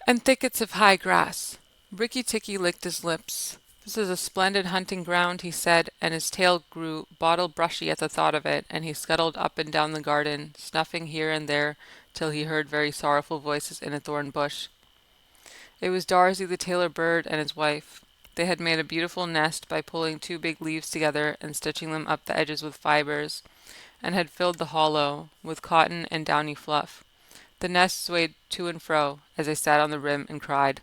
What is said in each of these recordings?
and thickets of high grass. Rikki Tikki licked his lips. This is a splendid hunting ground, he said, and his tail grew bottle brushy at the thought of it, and he scuttled up and down the garden, snuffing here and there till he heard very sorrowful voices in a thorn bush. It was Darzee the tailor bird and his wife. They had made a beautiful nest by pulling two big leaves together and stitching them up the edges with fibers, and had filled the hollow with cotton and downy fluff. The nest swayed to and fro as they sat on the rim and cried.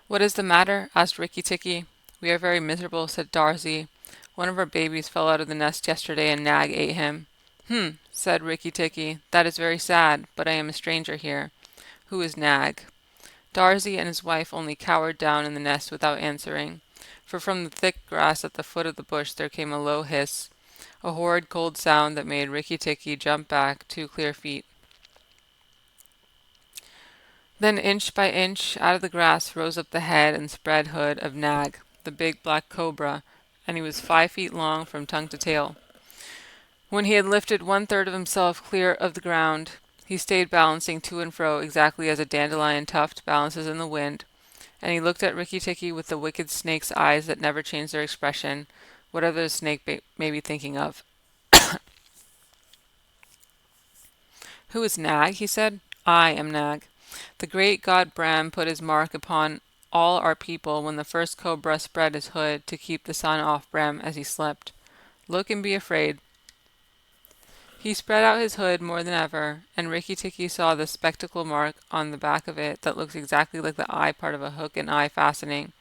"What is the matter?" asked Rikki Tikki. "We are very miserable," said Darzee. "One of our babies fell out of the nest yesterday and Nag ate him." "Hm," said Rikki Tikki. "That is very sad, but I am a stranger here. Who is Nag?" Darzee and his wife only cowered down in the nest without answering, for from the thick grass at the foot of the bush there came a low hiss, a horrid cold sound that made Rikki Tikki jump back 2 clear feet. Then inch by inch out of the grass rose up the head and spread hood of Nag, the big black cobra, and he was 5 feet long from tongue to tail. When he had lifted 1/3 of himself clear of the ground, he stayed balancing to and fro exactly as a dandelion tuft balances in the wind, and he looked at Rikki Tikki with the wicked snake's eyes that never change their expression, whatever the snake may be thinking of. "Who is Nag?" he said. "I am Nag. The great god Brahm put his mark upon all our people when the first cobra spread his hood to keep the sun off Brahm as he slept. Look and be afraid." He spread out his hood more than ever, and Rikki Tikki saw the spectacle mark on the back of it that looks exactly like the eye part of a hook and eye fastening.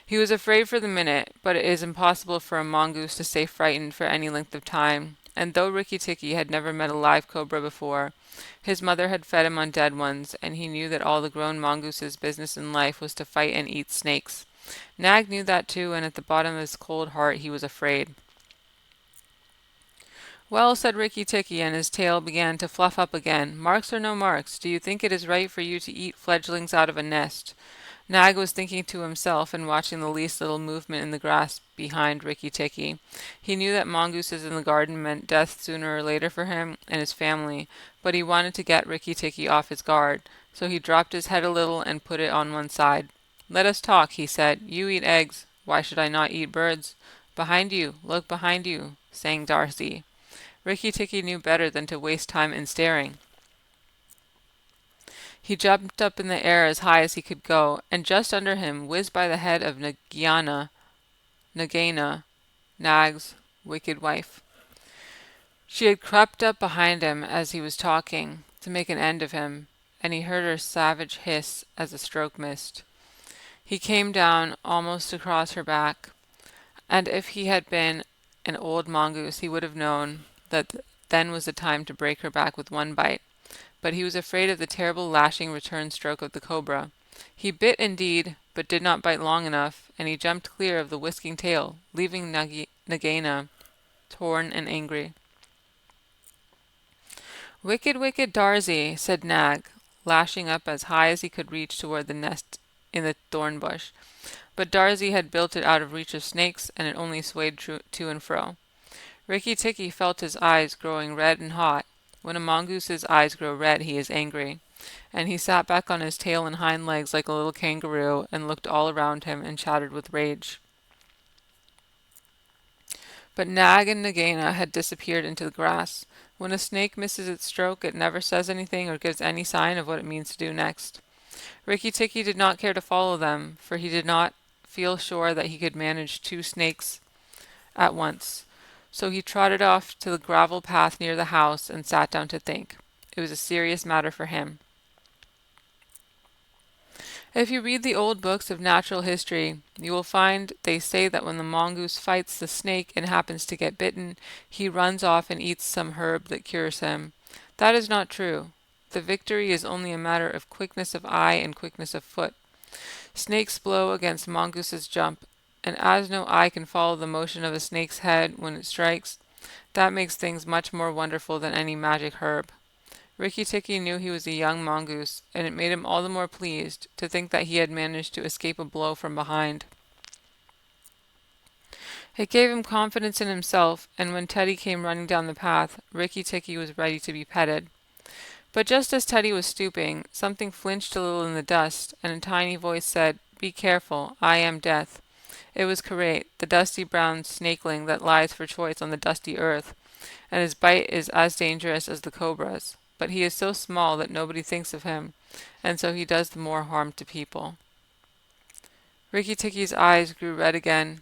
He was afraid for the minute, but it is impossible for a mongoose to stay frightened for any length of time, and though Rikki Tikki had never met a live cobra before, his mother had fed him on dead ones, and he knew that all the grown mongoose's business in life was to fight and eat snakes. Nag knew that too, and at the bottom of his cold heart he was afraid. "Well," said Rikki Tikki, and his tail began to fluff up again, "marks or no marks, do you think it is right for you to eat fledglings out of a nest?" Nag was thinking to himself and watching the least little movement in the grass behind Rikki Tikki. He knew that mongooses in the garden meant death sooner or later for him and his family, but he wanted to get Rikki Tikki off his guard, so he dropped his head a little and put it on one side. "Let us talk," he said. "You eat eggs. Why should I not eat birds?" "Behind you, look behind you," sang Darzee. Rikki Tikki knew better than to waste time in staring. He jumped up in the air as high as he could go, and just under him whizzed by the head of Nagaina, Nag's wicked wife. She had crept up behind him as he was talking, to make an end of him, and he heard her savage hiss as the stroke missed. He came down almost across her back, and if he had been an old mongoose he would have known that then was the time to break her back with one bite. But he was afraid of the terrible lashing return stroke of the cobra. He bit indeed, but did not bite long enough, and he jumped clear of the whisking tail, leaving Nagaina torn and angry. "Wicked, wicked Darzee," said Nag, lashing up as high as he could reach toward the nest in the thorn bush. But Darzee had built it out of reach of snakes, and it only swayed to and fro. Rikki Tikki felt his eyes growing red and hot. When a mongoose's eyes grow red, he is angry, and he sat back on his tail and hind legs like a little kangaroo and looked all around him and chattered with rage. But Nag and Nagaina had disappeared into the grass. When a snake misses its stroke, it never says anything or gives any sign of what it means to do next. Rikki Tikki did not care to follow them, for he did not feel sure that he could manage 2 snakes at once. So he trotted off to the gravel path near the house and sat down to think. It was a serious matter for him. If you read the old books of natural history, you will find they say that when the mongoose fights the snake and happens to get bitten, he runs off and eats some herb that cures him. That is not true. The victory is only a matter of quickness of eye and quickness of foot. Snakes blow against mongooses jump, and as no eye can follow the motion of a snake's head when it strikes, that makes things much more wonderful than any magic herb. Rikki Tikki knew he was a young mongoose, and it made him all the more pleased to think that he had managed to escape a blow from behind. It gave him confidence in himself, and when Teddy came running down the path, Rikki Tikki was ready to be petted. But just as Teddy was stooping, something flinched a little in the dust, and a tiny voice said, "Be careful, I am Death." It was Karait, the dusty brown snakeling that lies for choice on the dusty earth, and his bite is as dangerous as the cobra's. But he is so small that nobody thinks of him, and so he does the more harm to people. Rikki Tikki's eyes grew red again,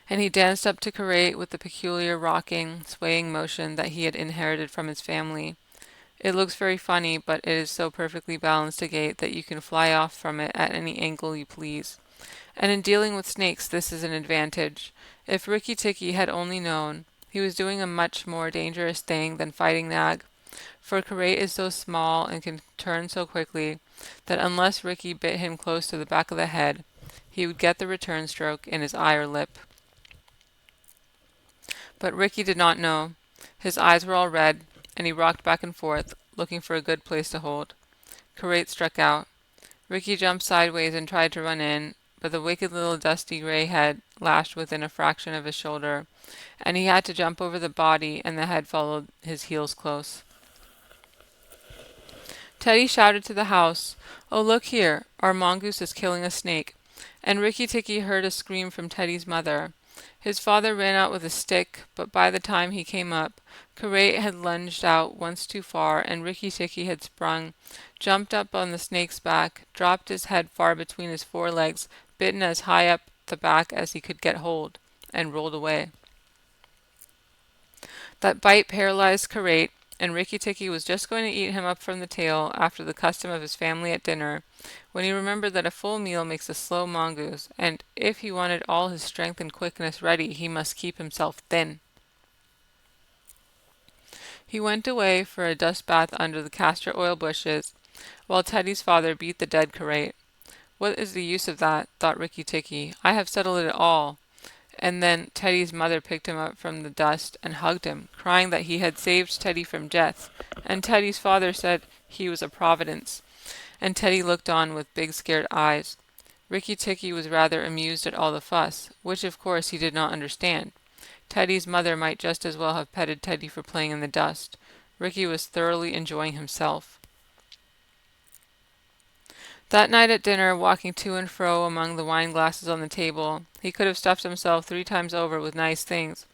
and he danced up to Karait with the peculiar rocking, swaying motion that he had inherited from his family. It looks very funny, but it is so perfectly balanced a gait that you can fly off from it at any angle you please. And in dealing with snakes this is an advantage. If Rikki Tikki had only known, he was doing a much more dangerous thing than fighting Nag, for Karait is so small and can turn so quickly that unless Rikki bit him close to the back of the head, he would get the return stroke in his eye or lip. But Rikki did not know. His eyes were all red, and he rocked back and forth, looking for a good place to hold. Karait struck out. Rikki jumped sideways and tried to run in, but the wicked little dusty gray head lashed within a fraction of his shoulder, and he had to jump over the body, and the head followed his heels close. Teddy shouted to the house, "Oh, look here, our mongoose is killing a snake," and Rikki Tikki heard a scream from Teddy's mother. His father ran out with a stick, but by the time he came up, Karait had lunged out once too far, and Rikki Tikki had sprung, jumped up on the snake's back, dropped his head far between his forelegs, bitten as high up the back as he could get hold, and rolled away. That bite paralyzed Karait, and Rikki Tikki was just going to eat him up from the tail after the custom of his family at dinner, when he remembered that a full meal makes a slow mongoose, and if he wanted all his strength and quickness ready, he must keep himself thin. He went away for a dust bath under the castor oil bushes, while Teddy's father beat the dead Karait. "What is the use of that?" thought Rikki Tikki. "I have settled it all." And then Teddy's mother picked him up from the dust and hugged him, crying that he had saved Teddy from death, and Teddy's father said he was a providence, and Teddy looked on with big scared eyes. Rikki Tikki was rather amused at all the fuss, which of course he did not understand. Teddy's mother might just as well have petted Teddy for playing in the dust. Rikki was thoroughly enjoying himself. That night at dinner, walking to and fro among the wine glasses on the table, he could have stuffed himself 3 times over with nice things,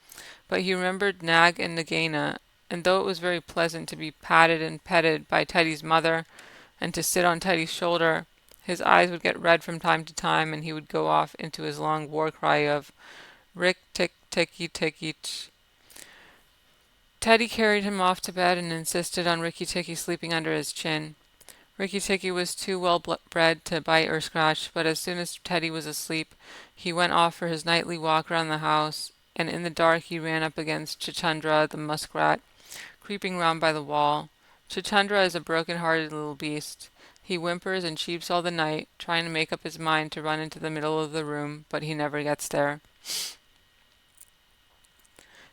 but he remembered Nag and Nagaina, and though it was very pleasant to be patted and petted by Teddy's mother, and to sit on Teddy's shoulder, his eyes would get red from time to time, and he would go off into his long war cry of "Rick tick ticky ticky tch." Teddy carried him off to bed and insisted on Rikki Tikki sleeping under his chin. Rikki Tikki was too well bred to bite or scratch, but as soon as Teddy was asleep, he went off for his nightly walk around the house, and in the dark he ran up against Chuchundra the muskrat, creeping round by the wall. Chuchundra is a broken-hearted little beast. He whimpers and cheeps all the night, trying to make up his mind to run into the middle of the room, but he never gets there.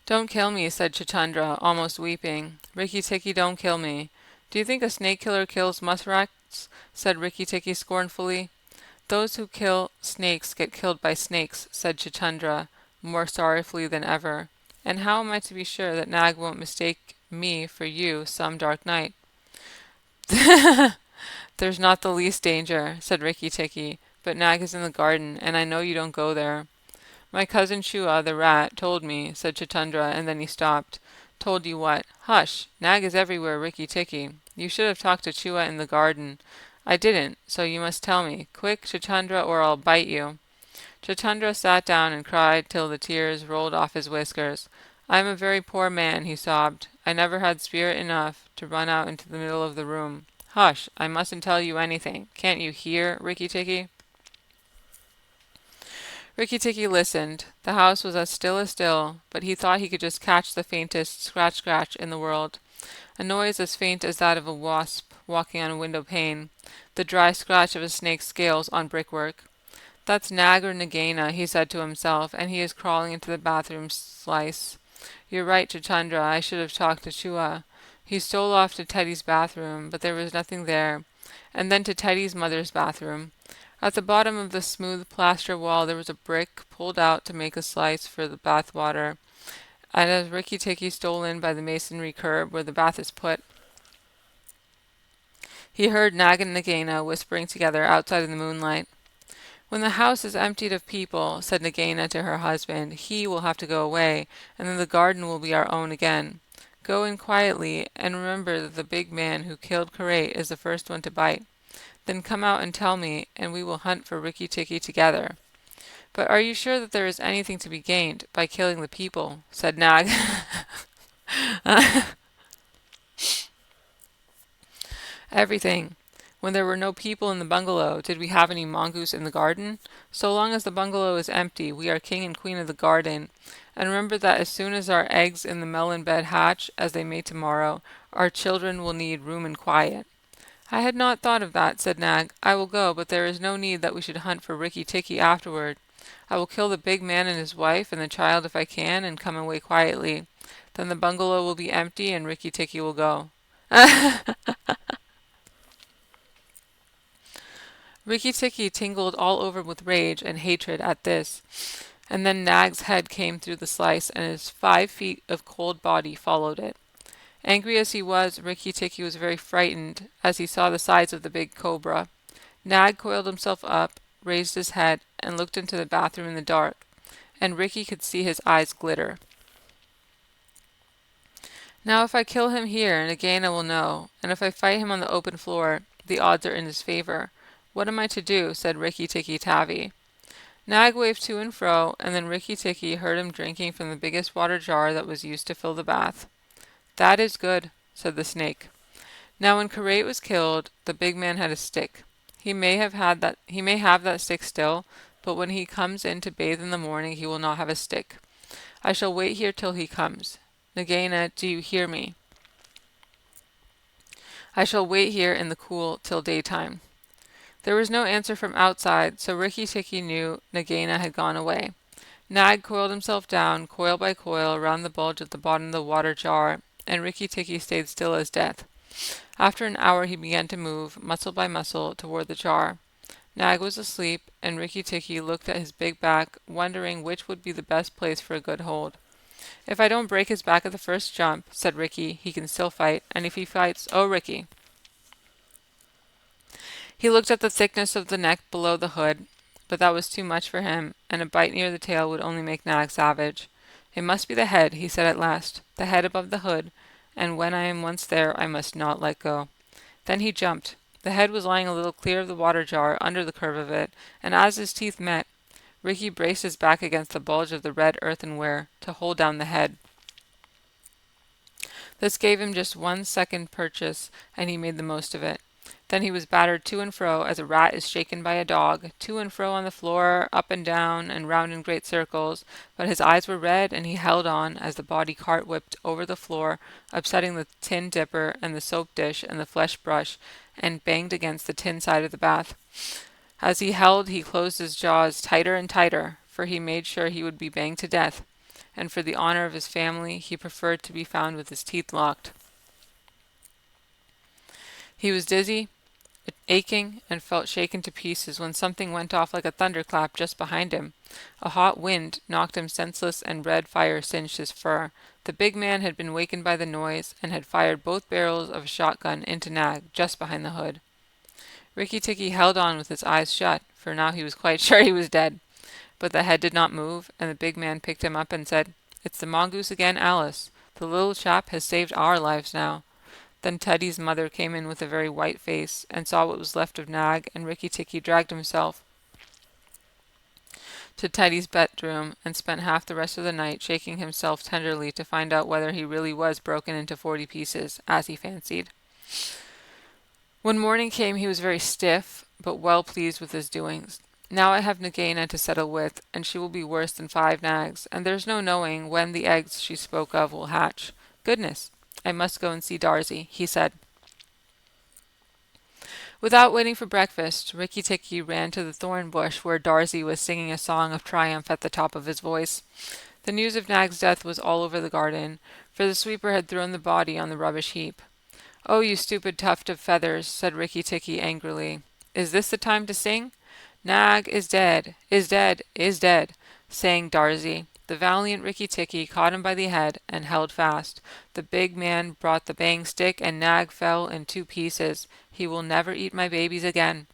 "Don't kill me," said Chuchundra, almost weeping. "Rikki Tikki, don't kill me." "Do you think a snake killer kills muskrats?" said Rikki Tikki scornfully. "Those who kill snakes get killed by snakes," said Chuchundra, more sorrowfully than ever. "And how am I to be sure that Nag won't mistake me for you some dark night?" "There's not the least danger," said Rikki Tikki, "but Nag is in the garden, and I know you don't go there." "My cousin Chua, the rat, told me," said Chuchundra, and then he stopped. "Told you what?" "Hush! Nag is everywhere, Rikki Tikki. You should have talked to Chua in the garden." "I didn't, so you must tell me. Quick, Chuchundra, or I'll bite you." Chuchundra sat down and cried till the tears rolled off his whiskers. "I am a very poor man," he sobbed. "I never had spirit enough to run out into the middle of the room." "Hush! I mustn't tell you anything. Can't you hear, Rikki Tikki?" Rikki Tikki listened. The house was as still, but he thought he could just catch the faintest scratch in the world, a noise as faint as that of a wasp walking on a window pane, the dry scratch of a snake's scales on brickwork. "That's Nag or Nagaina," he said to himself, "and he is crawling into the bathroom slice. You're right, Chuchundra, I should have talked to Chua. He stole off to Teddy's bathroom, but there was nothing there, and then to Teddy's mother's bathroom. At the bottom of the smooth plaster wall there was a brick pulled out to make a slice for the bath water, and as Rikki Tikki stole in by the masonry curb where the bath is put, he heard Nag and Nagaina whispering together outside in the moonlight. "When the house is emptied of people," said Nagaina to her husband, "he will have to go away, and then the garden will be our own again. Go in quietly, and remember that the big man who killed Karait is the first one to bite. Then come out and tell me, and we will hunt for Rikki Tikki together." "But are you sure that there is anything to be gained by killing the people?" said Nag. "Everything. When there were no people in the bungalow, did we have any mongoose in the garden? So long as the bungalow is empty, we are king and queen of the garden. And remember that as soon as our eggs in the melon bed hatch, as they may tomorrow, our children will need room and quiet." "I had not thought of that," said Nag. "I will go, but there is no need that we should hunt for Rikki Tikki afterward. I will kill the big man and his wife and the child if I can, and come away quietly. Then the bungalow will be empty and Rikki Tikki will go." Rikki Tikki tingled all over with rage and hatred at this, and then Nag's head came through the slice, and his 5 feet of cold body followed it. Angry as he was, Rikki Tikki was very frightened as he saw the size of the big cobra. Nag coiled himself up, raised his head, and looked into the bathroom in the dark, and Rikki could see his eyes glitter. "Now if I kill him here, Nagaina will know, and if I fight him on the open floor, the odds are in his favor. What am I to do?" said Rikki Tikki Tavi. Nag waved to and fro, and then Rikki Tikki heard him drinking from the biggest water jar that was used to fill the bath. "That is good," said the snake. Now when Karait was killed, the big man had a stick. He may have that stick still, but when he comes in to bathe in the morning he will not have a stick. I shall wait here till he comes. Nagaina, do you hear me? I shall wait here in the cool till daytime. There was no answer from outside, so Rikki Tikki knew Nagaina had gone away. Nag coiled himself down, coil by coil, around the bulge at the bottom of the water jar, and Rikki Tikki stayed still as death. After an hour he began to move, muscle by muscle, toward the jar. Nag was asleep, and Rikki Tikki looked at his big back, wondering which would be the best place for a good hold. "If I don't break his back at the first jump," said Rikki, "he can still fight, and if he fights, oh, Rikki!" He looked at the thickness of the neck below the hood, but that was too much for him, and a bite near the tail would only make Nag savage. "It must be the head," he said at last, "the head above the hood, and when I am once there I must not let go." Then he jumped. The head was lying a little clear of the water jar, under the curve of it, and as his teeth met, Rikki braced his back against the bulge of the red earthenware to hold down the head. This gave him just 1 second purchase, and he made the most of it. Then he was battered to and fro as a rat is shaken by a dog, to and fro on the floor, up and down, and round in great circles, but his eyes were red, and he held on as the body cart-whipped over the floor, upsetting the tin dipper and the soap dish and the flesh brush, and banged against the tin side of the bath. As he held, he closed his jaws tighter and tighter, for he made sure he would be banged to death, and for the honor of his family he preferred to be found with his teeth locked. He was dizzy, aching, and felt shaken to pieces when something went off like a thunderclap just behind him. A hot wind knocked him senseless, and red fire singed his fur. The big man had been wakened by the noise, and had fired both barrels of a shotgun into Nag, just behind the hood. Rikki Tikki held on with his eyes shut, for now he was quite sure he was dead. But the head did not move, and the big man picked him up and said, "It's the mongoose again, Alice. The little chap has saved our lives now." Then Teddy's mother came in with a very white face, and saw what was left of Nag, and Rikki Tikki dragged himself to Teddy's bedroom, and spent half the rest of the night shaking himself tenderly to find out whether he really was broken into 40 pieces, as he fancied. When morning came he was very stiff, but well pleased with his doings. "Now I have Nagaina to settle with, and she will be worse than 5 nags, and there's no knowing when the eggs she spoke of will hatch. Goodness! I must go and see Darzee," he said. Without waiting for breakfast, Rikki Tikki ran to the thorn bush where Darzee was singing a song of triumph at the top of his voice. The news of Nag's death was all over the garden, for the sweeper had thrown the body on the rubbish heap. "Oh, you stupid tuft of feathers," said Rikki Tikki angrily. "Is this the time to sing? "Nag is dead, is dead, is dead," sang Darzee. The valiant Rikki Tikki caught him by the head and held fast. The big man brought the bang stick, and Nag fell in 2 pieces. "He will never eat my babies again."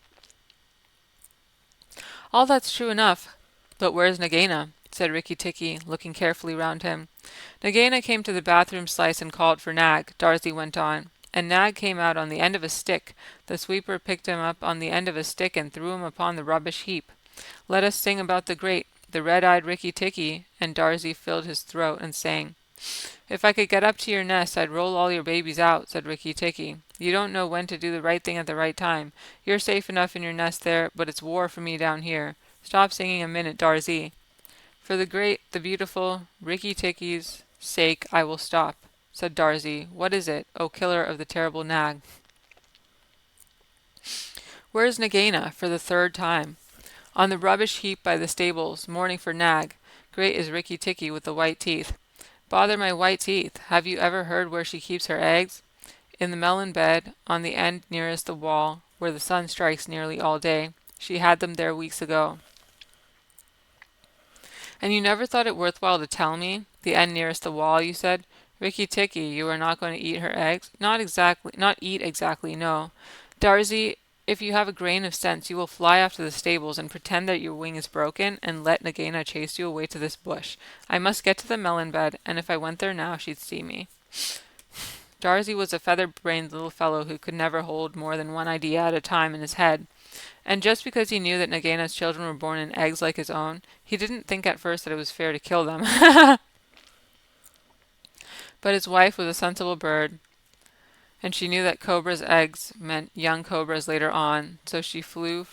"All that's true enough, but where's Nagaina?" said Rikki Tikki, looking carefully round him. "Nagaina came to the bathroom slice and called for Nag," Darzee went on, "and Nag came out on the end of a stick. The sweeper picked him up on the end of a stick and threw him upon the rubbish heap. Let us sing about the red-eyed Rikki Tikki," and Darzee filled his throat and sang. "If I could get up to your nest, I'd roll all your babies out," said Rikki Tikki. "You don't know when to do the right thing at the right time. You're safe enough in your nest there, but it's war for me down here. Stop singing a minute, Darzee." "For the great, the beautiful Rikki Tikki's sake, I will stop," said Darzee. "What is it, O killer of the terrible Nag?" "Where's Nagaina?" for the 3rd time. "On the rubbish heap by the stables, mourning for Nag. Great is Rikki Tikki with the white teeth." "Bother my white teeth! Have you ever heard where she keeps her eggs?" "In the melon bed, on the end nearest the wall, where the sun strikes nearly all day. She had them there weeks ago." "And you never thought it worthwhile to tell me? The end nearest the wall, you said. Rikki Tikki, you are not going to eat her eggs?" "Not exactly, not eat exactly, no. Darzee, if you have a grain of sense, you will fly off to the stables and pretend that your wing is broken, and let Nagaina chase you away to this bush. I must get to the melon bed, and if I went there now, she'd see me." Darzee was a feather-brained little fellow who could never hold more than one idea at a time in his head. And just because he knew that Nagaina's children were born in eggs like his own, he didn't think at first that it was fair to kill them. But his wife was a sensible bird, and she knew that cobra's eggs meant young cobras later on, so she flew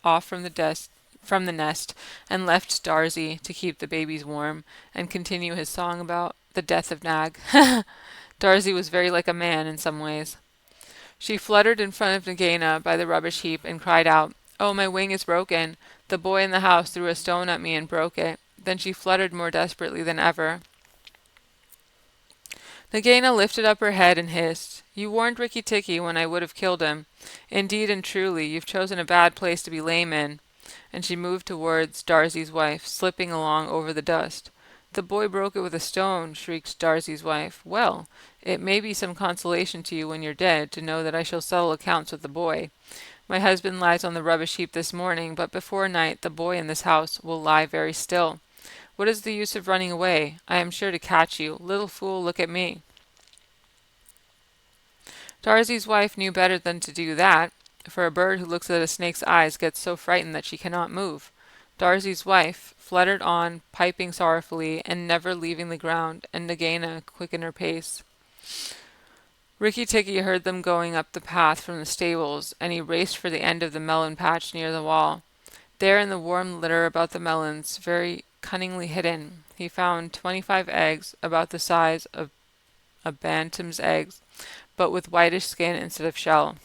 off from the nest and left Darzee to keep the babies warm and continue his song about the death of Nag. Darzee was very like a man in some ways. She fluttered in front of Nagaina by the rubbish heap and cried out, "Oh, my wing is broken. The boy in the house threw a stone at me and broke it." Then she fluttered more desperately than ever. Nagaina lifted up her head and hissed, "You warned Rikki Tikki when I would have killed him. Indeed and truly, you've chosen a bad place to be lame in." And she moved towards Darzee's wife, slipping along over the dust. "The boy broke it with a stone," shrieked Darzee's wife. "Well, it may be some consolation to you when you're dead to know that I shall settle accounts with the boy. My husband lies on the rubbish heap this morning, but before night the boy in this house will lie very still. What is the use of running away? I am sure to catch you. Little fool, look at me." Darzee's wife knew better than to do that, for a bird who looks at a snake's eyes gets so frightened that she cannot move. Darzee's wife fluttered on, piping sorrowfully, and never leaving the ground, and Nagaina quickened her pace. Rikki Tikki heard them going up the path from the stables, and he raced for the end of the melon patch near the wall. There in the warm litter about the melons, very cunningly hidden, he found 25 eggs, about the size of a bantam's eggs, but with whitish skin instead of shell.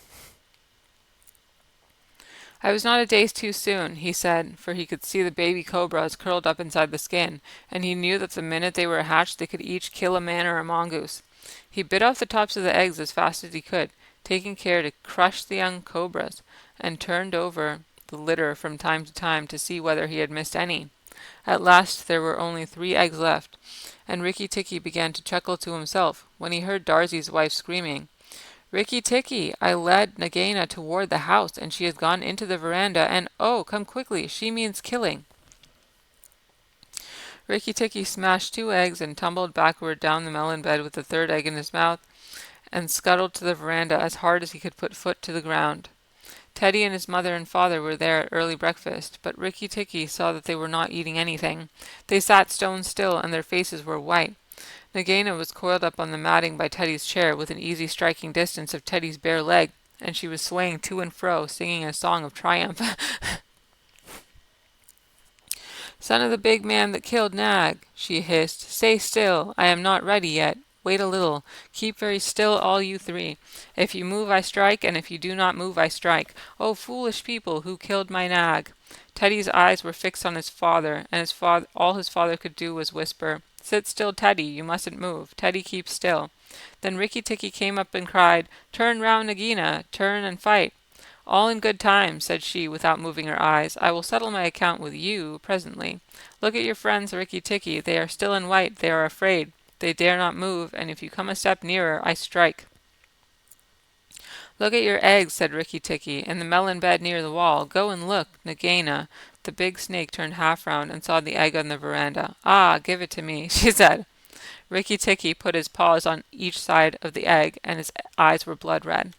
"I was not a day too soon," he said, for he could see the baby cobras curled up inside the skin, and he knew that the minute they were hatched they could each kill a man or a mongoose. He bit off the tops of the eggs as fast as he could, taking care to crush the young cobras, and turned over the litter from time to time to see whether he had missed any. At last there were only 3 eggs left, and Rikki Tikki began to chuckle to himself when he heard Darzee's wife screaming, "Rikki Tikki, I led Nagaina toward the house, and she has gone into the veranda, and oh, come quickly, she means killing." Rikki Tikki smashed 2 eggs and tumbled backward down the melon bed with the 3rd egg in his mouth, and scuttled to the veranda as hard as he could put foot to the ground. Teddy and his mother and father were there at early breakfast, but Rikki Tikki saw that they were not eating anything. They sat stone still, and their faces were white. Nagaina was coiled up on the matting by Teddy's chair, within easy striking distance of Teddy's bare leg, and she was swaying to and fro, singing a song of triumph. "Son of the big man that killed Nag," she hissed, "stay still. I am not ready yet. Wait a little. Keep very still, all you 3. If you move, I strike, and if you do not move, I strike. Oh, foolish people, who killed my Nag?" Teddy's eyes were fixed on his father, and all his father could do was whisper, "Sit still, Teddy. You mustn't move. Teddy, keep still." Then Rikki Tikki came up and cried, "Turn round, Nagaina. Turn and fight." All in good time, said she without moving her eyes. I will settle my account with you presently. Look at your friends Rikki Tikki. They are still and white. They are afraid. They dare not move, and if you come a step nearer, I strike. Look at your eggs, said Rikki Tikki, in the melon bed near the wall. Go and look. Nagaina, the big snake, turned half round and saw the egg on the veranda. Ah, give it to me, she said. Rikki Tikki put his paws on each side of the egg, and his eyes were blood red.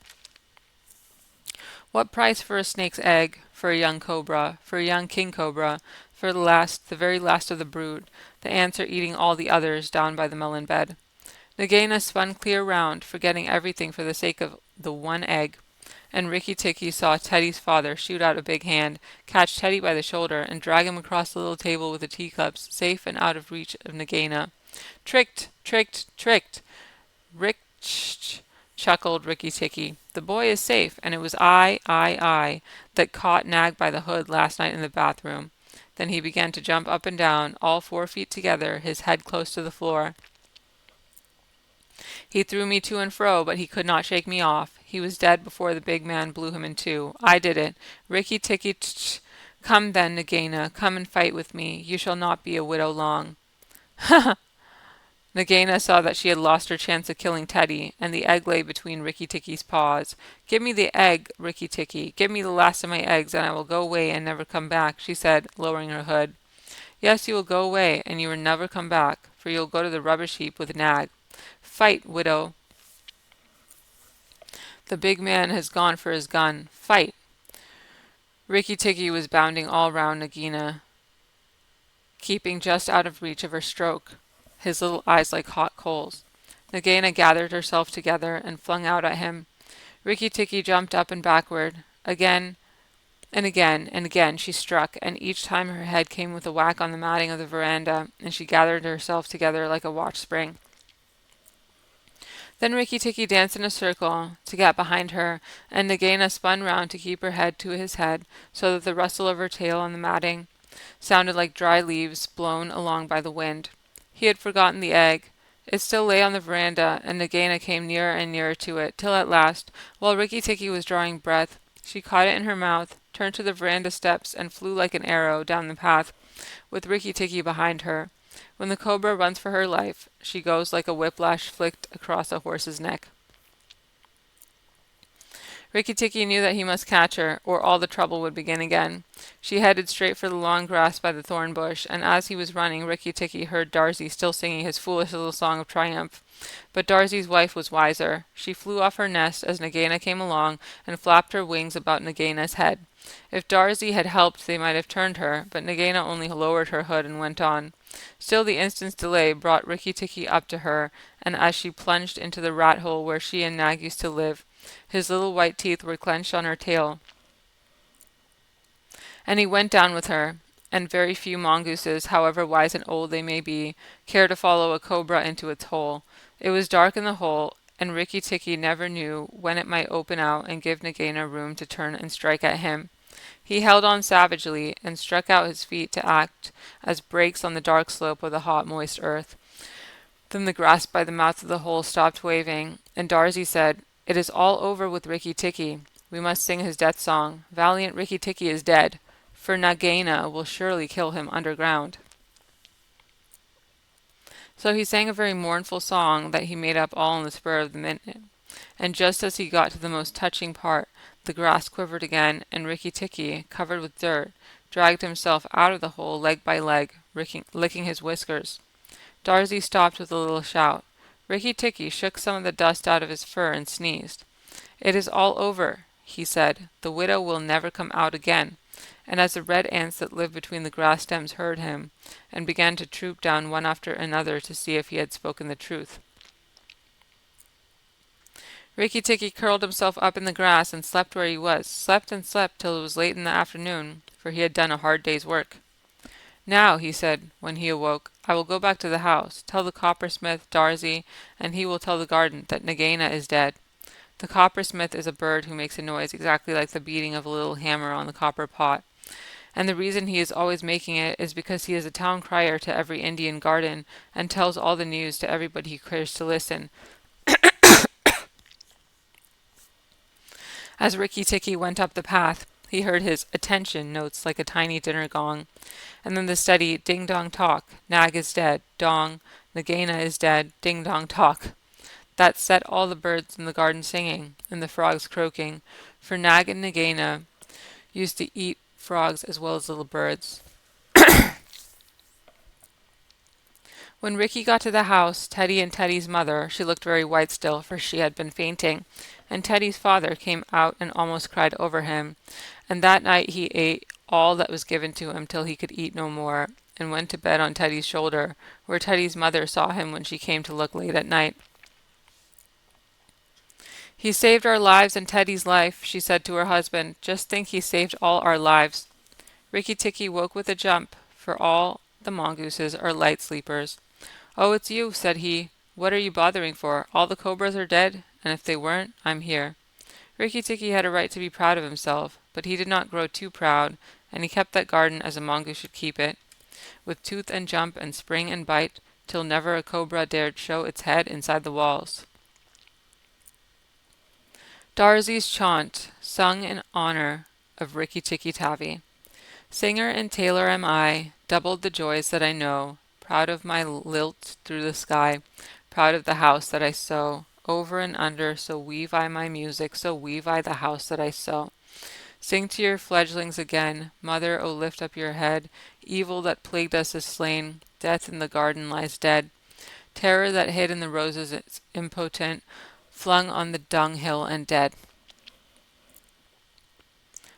What price for a snake's egg, for a young cobra, for a young king cobra, for the very last of the brood? The ants are eating all the others down by the melon bed. Nagaina spun clear round, forgetting everything for the sake of the one egg, and Rikki Tikki saw Teddy's father shoot out a big hand, catch Teddy by the shoulder, and drag him across the little table with the teacups, safe and out of reach of Nagaina. Tricked! Tricked! Tricked! Rick chuckled Rikki Tikki. The boy is safe, and it was I, that caught Nag by the hood last night in the bathroom. Then he began to jump up and down, all 4 feet together, his head close to the floor. He threw me to and fro, but he could not shake me off. He was dead before the big man blew him in two. I did it. Rikki Tikki Come then, Nagaina, come and fight with me. You shall not be a widow long. Ha! Nagaina saw that she had lost her chance of killing Teddy, and the egg lay between Rikki Tikki's paws. Give me the egg, Rikki Tikki. Give me the last of my eggs, and I will go away and never come back, she said, lowering her hood. Yes, you will go away, and you will never come back, for you'll go to the rubbish heap with Nag. Fight, widow. The big man has gone for his gun. Fight. Rikki Tikki was bounding all round Nagaina, keeping just out of reach of her stroke, his little eyes like hot coals. Nagaina gathered herself together and flung out at him. Rikki Tikki jumped up and backward. Again and again and again she struck, and each time her head came with a whack on the matting of the veranda, and she gathered herself together like a watch spring. Then Rikki Tikki danced in a circle to get behind her, and Nagaina spun round to keep her head to his head, so that the rustle of her tail on the matting sounded like dry leaves blown along by the wind. He had forgotten the egg. It still lay on the veranda, and Nagaina came nearer and nearer to it, till at last, while Rikki Tikki was drawing breath, she caught it in her mouth, turned to the veranda steps, and flew like an arrow down the path, with Rikki Tikki behind her. When the cobra runs for her life, she goes like a whiplash flicked across a horse's neck. Rikki Tikki knew that he must catch her, or all the trouble would begin again. She headed straight for the long grass by the thorn bush, and as he was running, Rikki Tikki heard Darzee still singing his foolish little song of triumph. But Darzee's wife was wiser. She flew off her nest as Nagaina came along, and flapped her wings about Nagaina's head. If Darzee had helped, they might have turned her, but Nagaina only lowered her hood and went on. Still the instant's delay brought Rikki Tikki up to her, and as she plunged into the rat hole where she and Nag used to live, his little white teeth were clenched on her tail, and he went down with her, and very few mongooses, however wise and old they may be, care to follow a cobra into its hole. It was dark in the hole, and Rikki Tikki never knew when it might open out and give Nagaina room to turn and strike at him. He held on savagely, and struck out his feet to act as brakes on the dark slope of the hot, moist earth. Then the grass by the mouth of the hole stopped waving, and Darzee said, It is all over with Rikki Tikki. We must sing his death song. Valiant Rikki Tikki is dead, for Nagaina will surely kill him underground. So he sang a very mournful song that he made up all on the spur of the minute, and just as he got to the most touching part, the grass quivered again, and Rikki Tikki, covered with dirt, dragged himself out of the hole leg by leg, licking his whiskers. Darzee stopped with a little shout. Rikki Tikki shook some of the dust out of his fur and sneezed. It is all over, he said. The widow will never come out again. And as the red ants that lived between the grass stems heard him, and began to troop down one after another to see if he had spoken the truth, Rikki Tikki curled himself up in the grass and slept where he was, slept and slept till it was late in the afternoon, for he had done a hard day's work. Now, he said, when he awoke, I will go back to the house, tell the coppersmith, Darzee, and he will tell the garden that Nagaina is dead. The coppersmith is a bird who makes a noise exactly like the beating of a little hammer on the copper pot, and the reason he is always making it is because he is a town crier to every Indian garden, and tells all the news to everybody who cares to listen. As Rikki Tikki went up the path, he heard his "attention" notes like a tiny dinner gong, and then the steady ding-dong talk. Nag is dead. Dong. Nagaina is dead. Ding-dong talk. That set all the birds in the garden singing, and the frogs croaking, for Nag and Nagaina used to eat frogs as well as little birds. When Rikki got to the house, Teddy and Teddy's mother, she looked very white still, for she had been fainting, and Teddy's father came out and almost cried over him, and that night he ate all that was given to him till he could eat no more, and went to bed on Teddy's shoulder, where Teddy's mother saw him when she came to look late at night. "He saved our lives and Teddy's life," she said to her husband. "Just think, he saved all our lives." Rikki Tikki woke with a jump, for all the mongooses are light sleepers. "Oh, it's you," said he. "What are you bothering for? All the cobras are dead, and if they weren't, I'm here." Rikki Tikki had a right to be proud of himself, but he did not grow too proud, and he kept that garden as a mongoose should keep it, with tooth and jump and spring and bite, till never a cobra dared show its head inside the walls. Darzee's Chaunt, sung in honor of Rikki Tikki Tavi. Singer and tailor am I, doubled the joys that I know, proud of my lilt through the sky, proud of the house that I sew. Over and under, so weave I my music, so weave I the house that I sew. Sing to your fledglings again, mother, oh lift up your head. Evil that plagued us is slain, death in the garden lies dead. Terror that hid in the roses is impotent, flung on the dunghill and dead.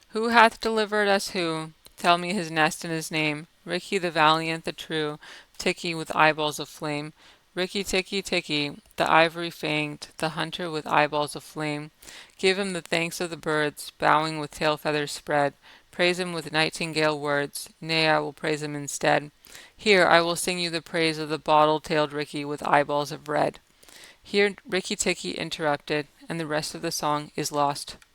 Who hath delivered us who? Tell me his nest and his name. Rikki the valiant, the true, Tikki with eyeballs of flame. Rikki Tikki Tikki, the ivory-fanged, the hunter with eyeballs of flame. Give him the thanks of the birds, bowing with tail feathers spread. Praise him with nightingale words, nay, I will praise him instead. Here, I will sing you the praise of the bottle-tailed Rikki with eyeballs of red. Here Rikki Tikki interrupted, and the rest of the song is lost.